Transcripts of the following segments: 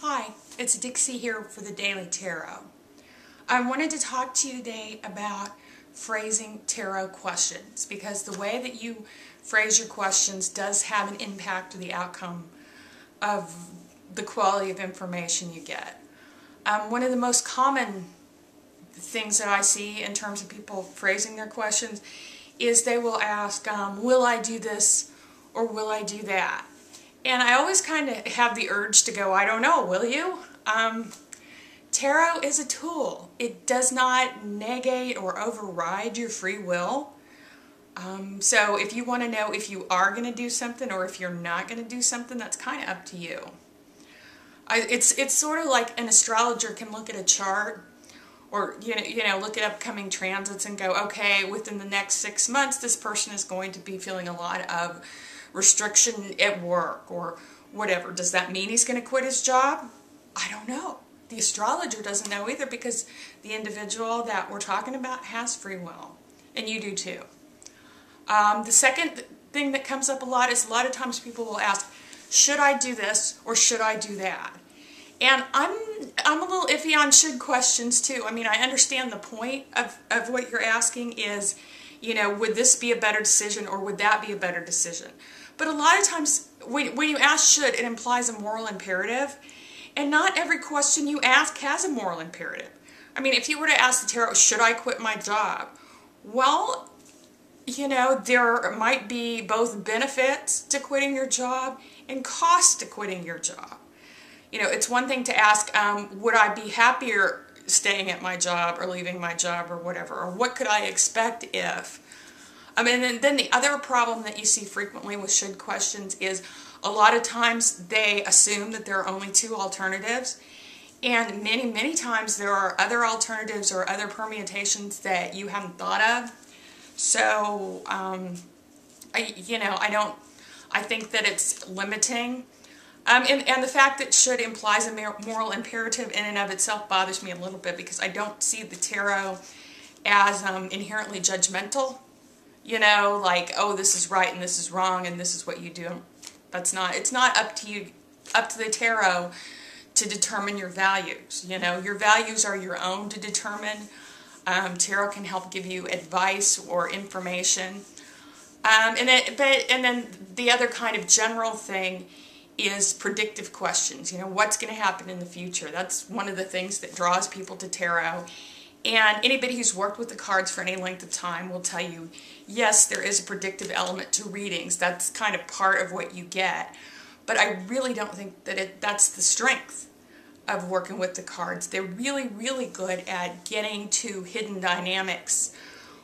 Hi, it's Dixie here for the Daily Tarot. I wanted to talk to you today about phrasing tarot questions because the way that you phrase your questions does have an impact on the outcome of the quality of information you get. One of the most common things that I see in terms of people phrasing their questions is they will ask, will I do this or will I do that? And I always kind of have the urge to go, I don't know, will you? Tarot is a tool. It does not negate or override your free will. So if you want to know if you are going to do something or if you're not going to do something, that's kind of up to you. It's sort of like an astrologer can look at a chart or you know look at upcoming transits and go, okay, within the next 6 months this person is going to be feeling a lot of restriction at work or whatever. Does that mean he's going to quit his job? I don't know. The astrologer doesn't know either because the individual that we're talking about has free will, and you do too. The second thing that comes up a lot is a lot of times people will ask, should I do this or should I do that? And I'm a little iffy on should questions too. I mean, I understand the point of what you're asking is, you know, would this be a better decision or would that be a better decision? But a lot of times when you ask should, it implies a moral imperative. And not every question you ask has a moral imperative. I mean, if you were to ask the tarot, should I quit my job? Well, you know, there might be both benefits to quitting your job and costs to quitting your job. You know, it's one thing to ask, would I be happier staying at my job or leaving my job or whatever, or what could I expect if? And then the other problem that you see frequently with should questions is a lot of times they assume that there are only two alternatives, and many times there are other alternatives or other permutations that you haven't thought of. So, I think that it's limiting. And the fact that should implies a moral imperative in and of itself bothers me a little bit because I don't see the tarot as inherently judgmental. You know, like, oh, this is right and this is wrong and this is what you do. It's not up to you, up to the tarot to determine your values. You know, your values are your own to determine. Tarot can help give you advice or information. And then the other kind of general thing is predictive questions. You know, what's going to happen in the future? That's one of the things that draws people to tarot. And anybody who's worked with the cards for any length of time will tell you, yes, there is a predictive element to readings. That's kind of part of what you get. But I really don't think that that's the strength of working with the cards. They're really, really good at getting to hidden dynamics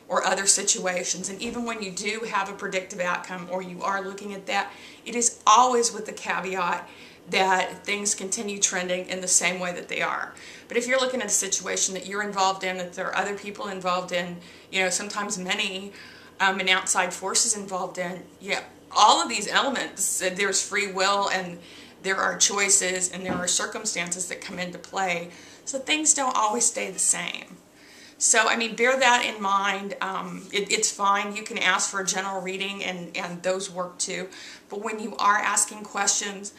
or other situations. And even when you do have a predictive outcome or you are looking at that, it is always with the caveat that things continue trending in the same way that they are. But if you're looking at a situation that you're involved in, that there are other people involved in, you know, sometimes many, and outside forces involved in, yeah, all of these elements, there's free will and there are choices and there are circumstances that come into play. So things don't always stay the same. So, I mean, bear that in mind. It's fine. You can ask for a general reading and those work too. But when you are asking questions,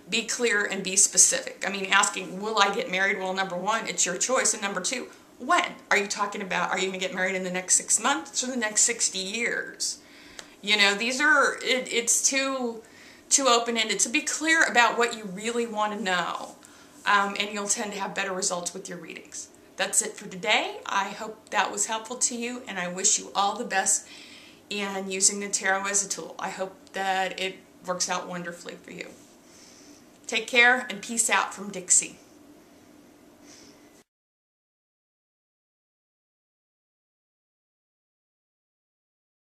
be clear and be specific. I mean, asking, will I get married? Well, number one, it's your choice. And number two, when? Are you talking about, are you going to get married in the next 6 months or the next 60 years? You know, these are, it's too open-ended. So be clear about what you really want to know. And you'll tend to have better results with your readings. That's it for today. I hope that was helpful to you, and I wish you all the best in using the tarot as a tool. I hope that it works out wonderfully for you. Take care and peace out from Dixie.